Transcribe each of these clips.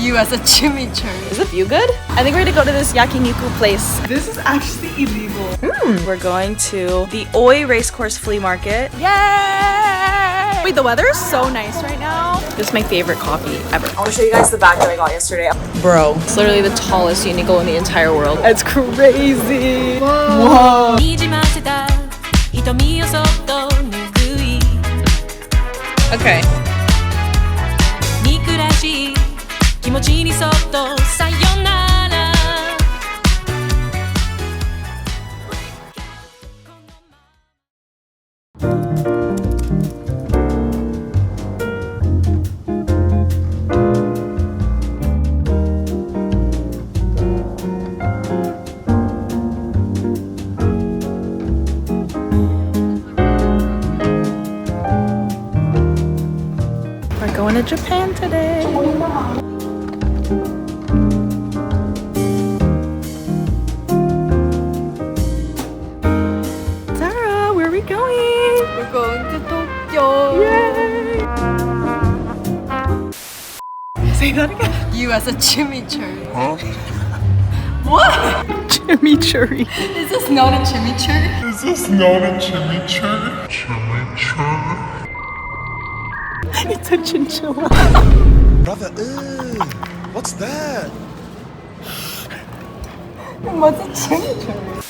you as a chimichurri. Is the view good? I think we're gonna go to this yakiniku place. This is actually illegal. We're going to the Oi Racecourse Flea Market. Yay! Wait, the weather is so nice right now. This is my favorite coffee ever. I want to show you guys the bag that I got yesterday. Bro, it's literally the tallest unicorn in the entire world. It's crazy. Whoa. Okay. We're going to Japan today. Sarah, where are we going? We're going to Tokyo. Yay! Say that again. You as a chimichurri. What? Chimichurri. Is this not a chimichurri? Is this not a chimichurri? Chimichurri? It's a chinchilla. Brother, what's that? What's a chimichurri?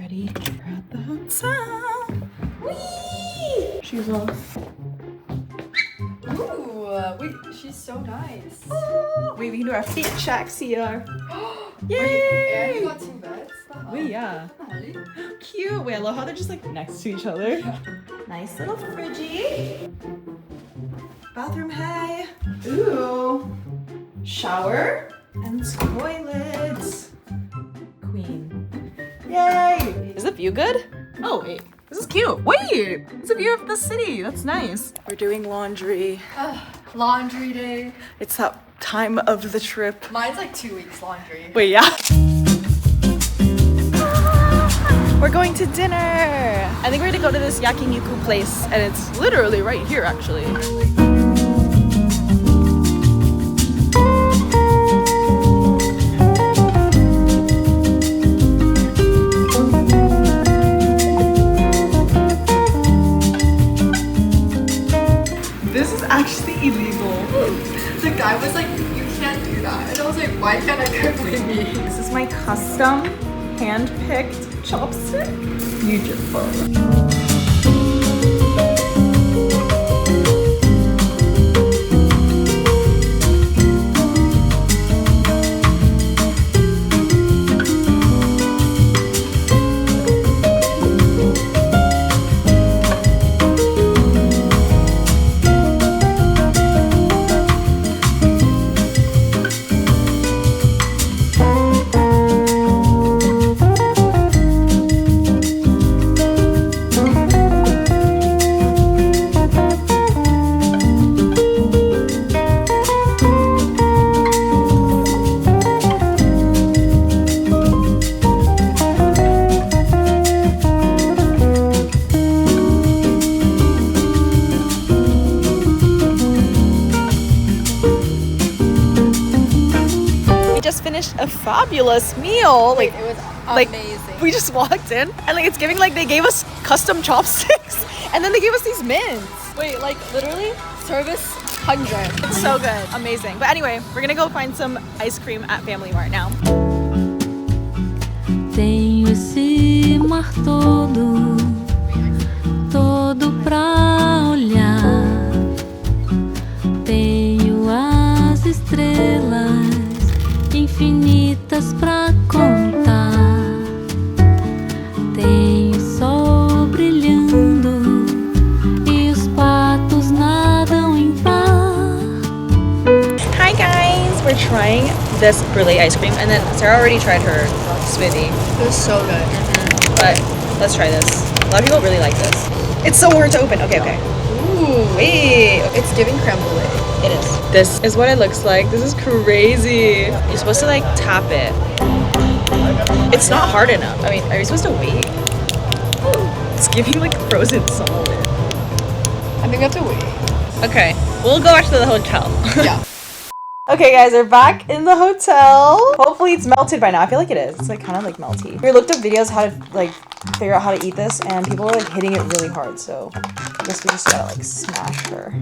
Ready? We're at the hotel. Whee! Shoes off. Ooh, wait, she's so nice. Oh, wait, we can do our feet checks here. Yay! Yay! You got two beds? Wait, yeah. Cute. Wait, I love how they're just like next to each other. Nice little fridgy. Bathroom, hey. Ooh. Shower and toilets. Queen. Yay! Is the view good? Oh, wait. This is cute. Wait! It's a view of the city. That's nice. We're doing laundry. Laundry day. It's that time of the trip. Mine's like 2 weeks laundry. Wait, yeah? We're going to dinner. I think we're gonna go to this yakiniku place, and it's literally right here, actually. This is actually illegal. The guy was like, you can't do that. And I was like, why can't I cook with me? This is my custom hand-picked chopstick. Beautiful. A fabulous meal. Like, it was amazing. We just walked in and like it's giving like they gave us custom chopsticks and then they gave us these mints. Wait, like literally service 100. It's so good. Amazing. But anyway, we're gonna go find some ice cream at Family Mart now. Tenho esse mar todo, todo pra olhar. Tenho as estrelas infinitas pra contar. Tem o sol brilhando e os patos nadam em par. Hi guys, we're trying this brulee ice cream, and then Sarah already tried her smoothie. It was so good. But let's try this. A lot of people really like this. It's so hard to open. Okay, okay. Ooh, wait. It's giving creme brulee. It is. This is what it looks like. This is crazy. You're supposed to like tap it. It's not hard enough. I mean, are you supposed to wait? It's giving like frozen solid. I think I have to wait. Okay, we'll go back to the hotel. Yeah. Okay guys, we're back in the hotel. Hopefully it's melted by now. I feel like it is. It's like kind of like melty. We looked up videos how to like figure out how to eat this, and people are like hitting it really hard. So I guess we just gotta like smash her.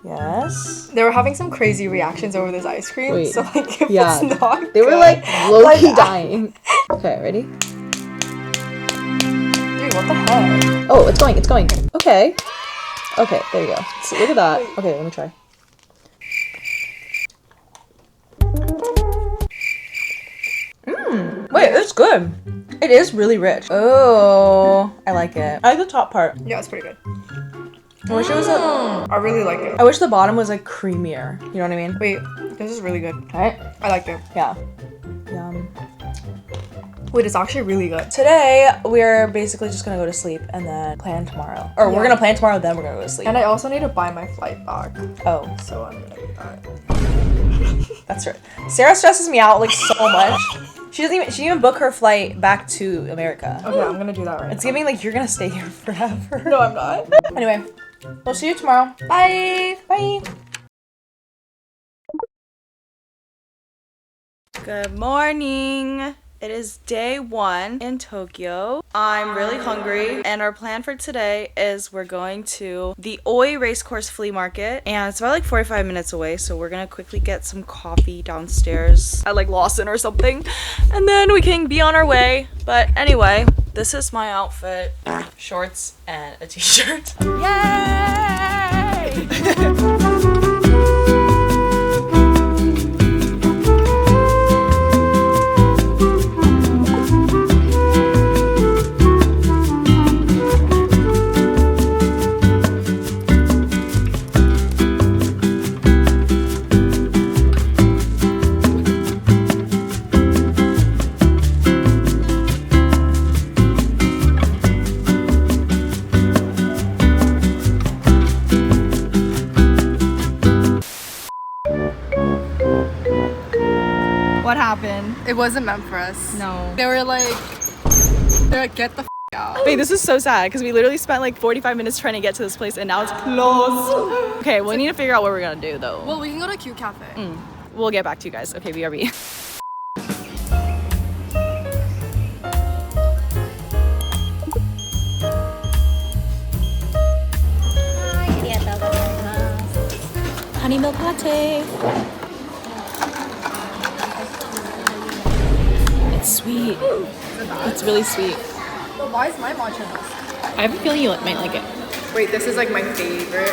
Yes. They were having some crazy reactions over this ice cream. Wait. So like if Yeah. it's not They were good, like low-key like, dying. Okay, ready? Dude, what the heck? Oh, it's going, it's going. Okay. Okay, there you go. So, look at that. Okay, let me try. Wait, it's good. It is really rich. Oh, I like it. I like the top part. Yeah, it's pretty good. I wish it was I really like it. I wish the bottom was like creamier. You know what I mean? Wait, this is really good. Right? I like it. Yeah. Yum. Wait, it's actually really good. Today, we're basically just gonna go to sleep and then plan tomorrow. Or we're gonna plan tomorrow, then we're gonna go to sleep. And I also need to buy my flight back. Oh, So I'm gonna do that. that's right. Sarah stresses me out like so much. She didn't even book her flight back to America. Okay, I'm gonna do that right It's giving like you're gonna stay here forever. now. No, I'm not. Anyway, we'll see you tomorrow. Bye! Bye. Good morning. It is day 1 in Tokyo. I'm really hungry, and our plan for today is we're going to the Oi Racecourse Flea Market, and it's about like 45 minutes away, so we're gonna quickly get some coffee downstairs at like Lawson or something, and then we can be on our way. But anyway, this is my outfit. Shorts and a t-shirt. Yay! What happened? It wasn't meant for us. No. They're like, get the out. Wait, this is so sad because we literally spent like 45 minutes trying to get to this place and now it's closed. Okay, we need to figure out what we're gonna do though. Well, we can go to Cute Cafe. We'll get back to you guys. Okay, BRB. Honey milk latte. It's sweet. It's really sweet. But why is my matcha not? I have a feeling you might like it. Wait, this is like my favorite.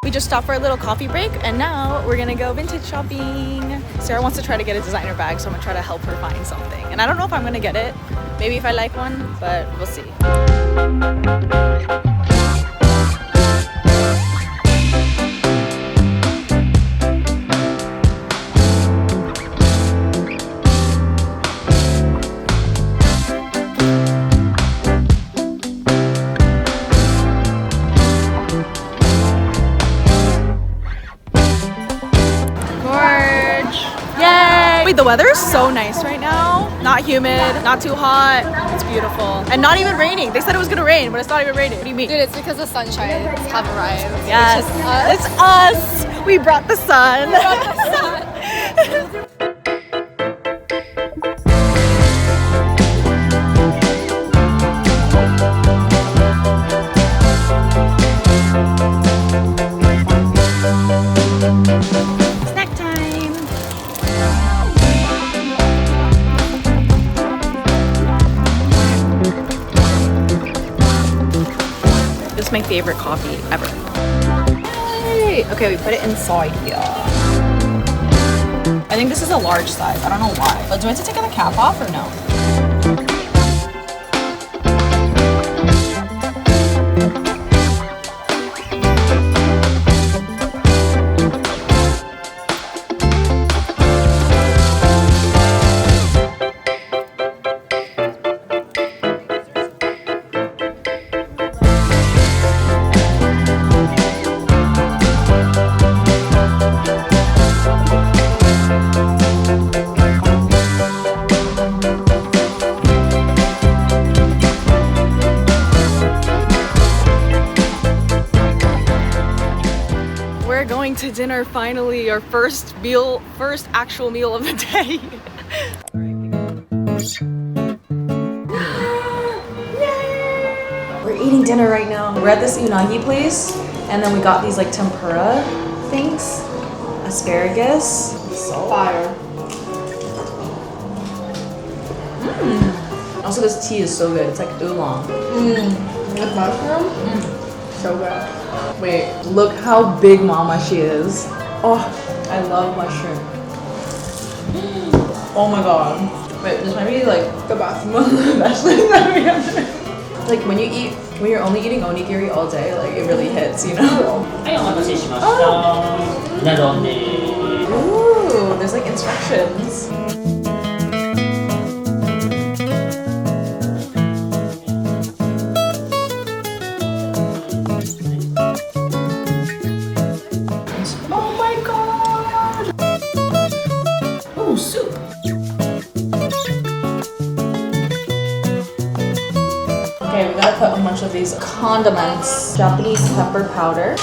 We just stopped for a little coffee break and now we're gonna go vintage shopping. Sarah wants to try to get a designer bag, so I'm gonna try to help her find something. And I don't know if I'm gonna get it. Maybe if I like one, but we'll see. Wait, the weather is so nice right now. Not humid, not too hot. It's beautiful. And not even raining. They said it was gonna rain, but it's not even raining. What do you mean? Dude, it's because the sunshine have arrived. Yes, it's us. We brought the sun. Snack time. This is my favorite coffee ever. Yay! Okay, we put it inside here. I think this is a large size. I don't know why. But do I have to take the cap off or no? we're going to dinner finally. Our first actual meal of the day. We're eating dinner right now. We're at this unagi place, and then we got these like tempura things, asparagus, salt. Fire. Also, this tea is so good. It's like oolong. With mushroom? So good. Wait, look how big mama she is. Oh, I love mushroom. Oh my god. Wait, this might be like The best. one of the best things that we have. Like when you're only eating onigiri all day, like it really hits, you know? はい、お待たせしました。うな丼です。 Ooh, there's like instructions. Oh my god! Oh, soup. Okay, we gotta put a bunch of these condiments. Japanese pepper powder.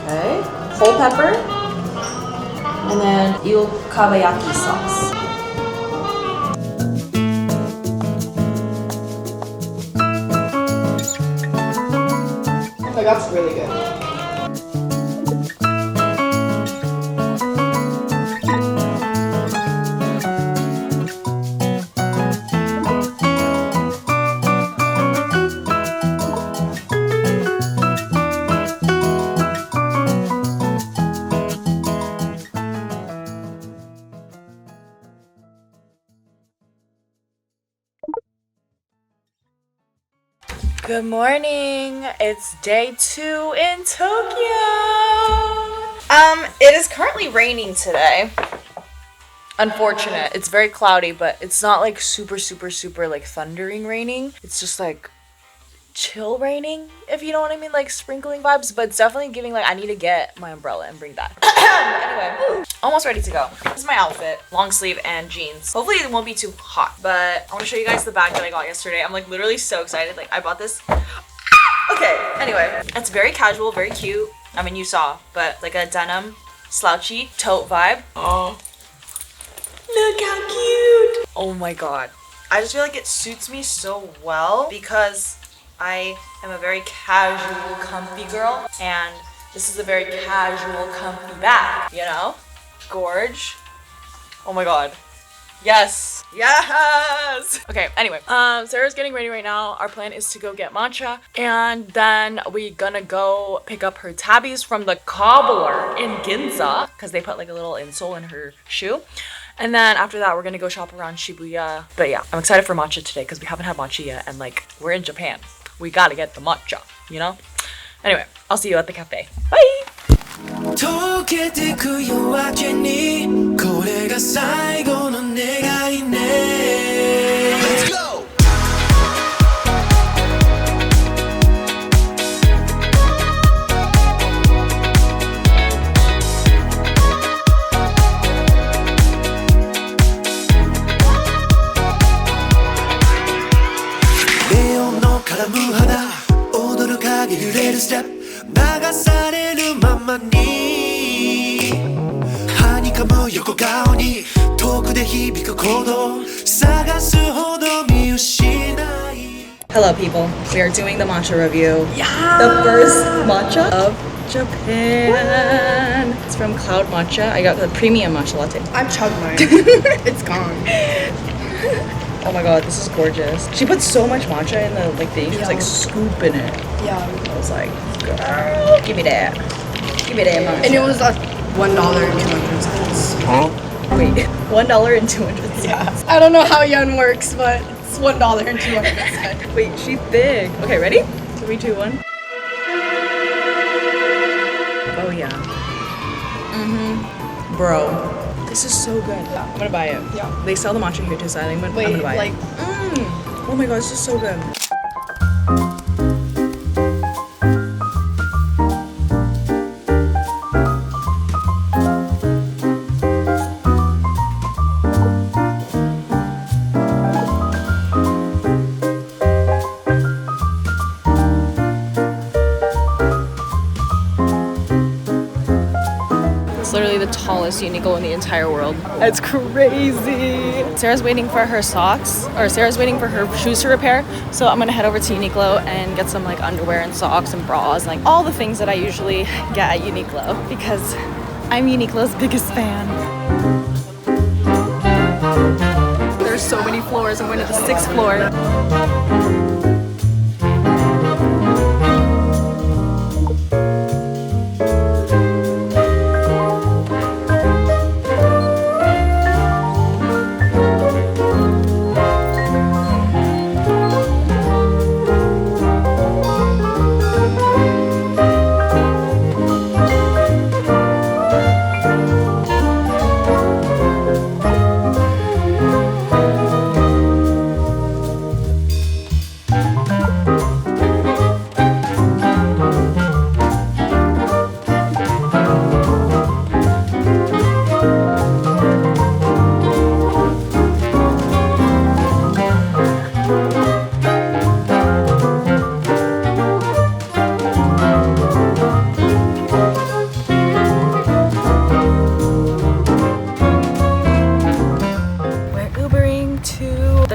Okay. Whole pepper. And then kabayaki sauce. Like, that's really good. Good morning. It's day 2 in Tokyo. It is currently raining today. Unfortunate. It's very cloudy, but it's not like super like thundering raining. It's just like chill raining, if you know what I mean, like sprinkling vibes, but it's definitely giving like I need to get my umbrella and bring that. Anyway, almost ready to go. This is my outfit, long sleeve and jeans. Hopefully it won't be too hot, but I want to show you guys the bag that I got yesterday. I'm like literally so excited. Like I bought this. Okay, anyway, it's very casual, very cute. I mean, you saw, but like a denim slouchy tote vibe. Oh, look how cute. Oh my god, I just feel like it suits me so well because I am a very casual, comfy girl, and this is a very casual, comfy bag, you know? Gorge. Oh my god. Yes! Yes! Okay, anyway, Sarah's getting ready right now. Our plan is to go get matcha, and then we're gonna go pick up her tabbies from the cobbler in Ginza, because they put like a little insole in her shoe. And then after that, we're gonna go shop around Shibuya. But yeah, I'm excited for matcha today because we haven't had matcha yet, and like, we're in Japan. We gotta get the matcha, you know? Anyway, I'll see you at the cafe. Bye! 溶けてく夜明けにこれが最後の願いね Let's go! レオンの絡む肌踊る影揺れるステップ流されるままにはにかむ横顔に遠くで響く鼓動探すほど見失い Hello people, we are doing the matcha review. Yeah! The first matcha of Japan. It's from Cloud Matcha. I got the premium matcha latte. I've chugged mine. It's gone. Oh my god, this is gorgeous. She put so much matcha in the like thing. She was like scooping it. Yeah. I was like, girl, give me that. Give me that matcha. And it was $1.02. Huh? Wait, $1.02. Yeah. I don't know how yen works, but it's $1.02. Wait, she's big. Okay, ready? 3, 2, 1. Oh yeah. Bro. This is so good. Yeah. I'm gonna buy it. Yeah. They sell the matcha here too, so I'm gonna buy it. Oh my god, this is so good. It's literally the tallest Uniqlo in the entire world. It's crazy. Sarah's waiting for her socks, or Sarah's waiting for her shoes to repair. So I'm gonna head over to Uniqlo and get some like underwear and socks and bras, like all the things that I usually get at Uniqlo because I'm Uniqlo's biggest fan. There's so many floors. I'm going to the 6th floor.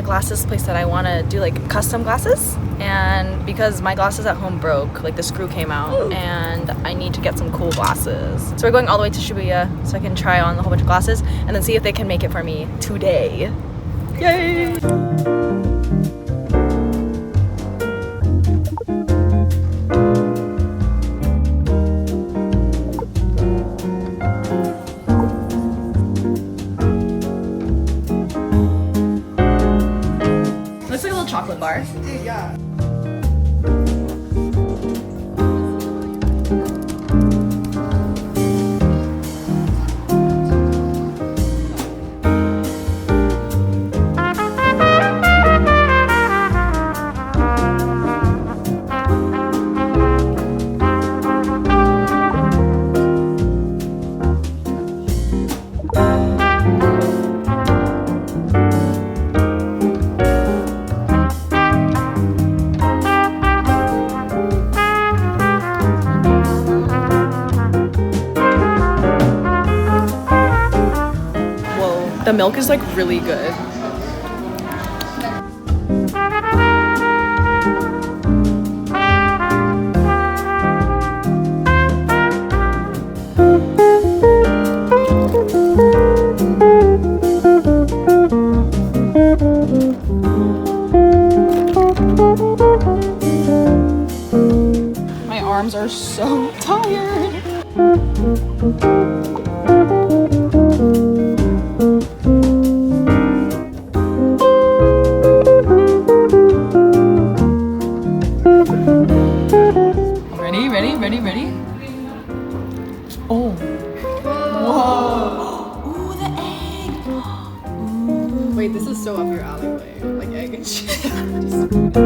Glasses place that I want to do like custom glasses, and because my glasses at home broke, like the screw came out, and I need to get some cool glasses. So we're going all the way to Shibuya so I can try on a whole bunch of glasses and then see if they can make it for me today. Yay! Chocolate bar. Yeah. The milk is like really good. My arms are so tired. Ready? Oh. Whoa. Ooh, the egg. Wait, this is so up your alleyway. Like egg and shit.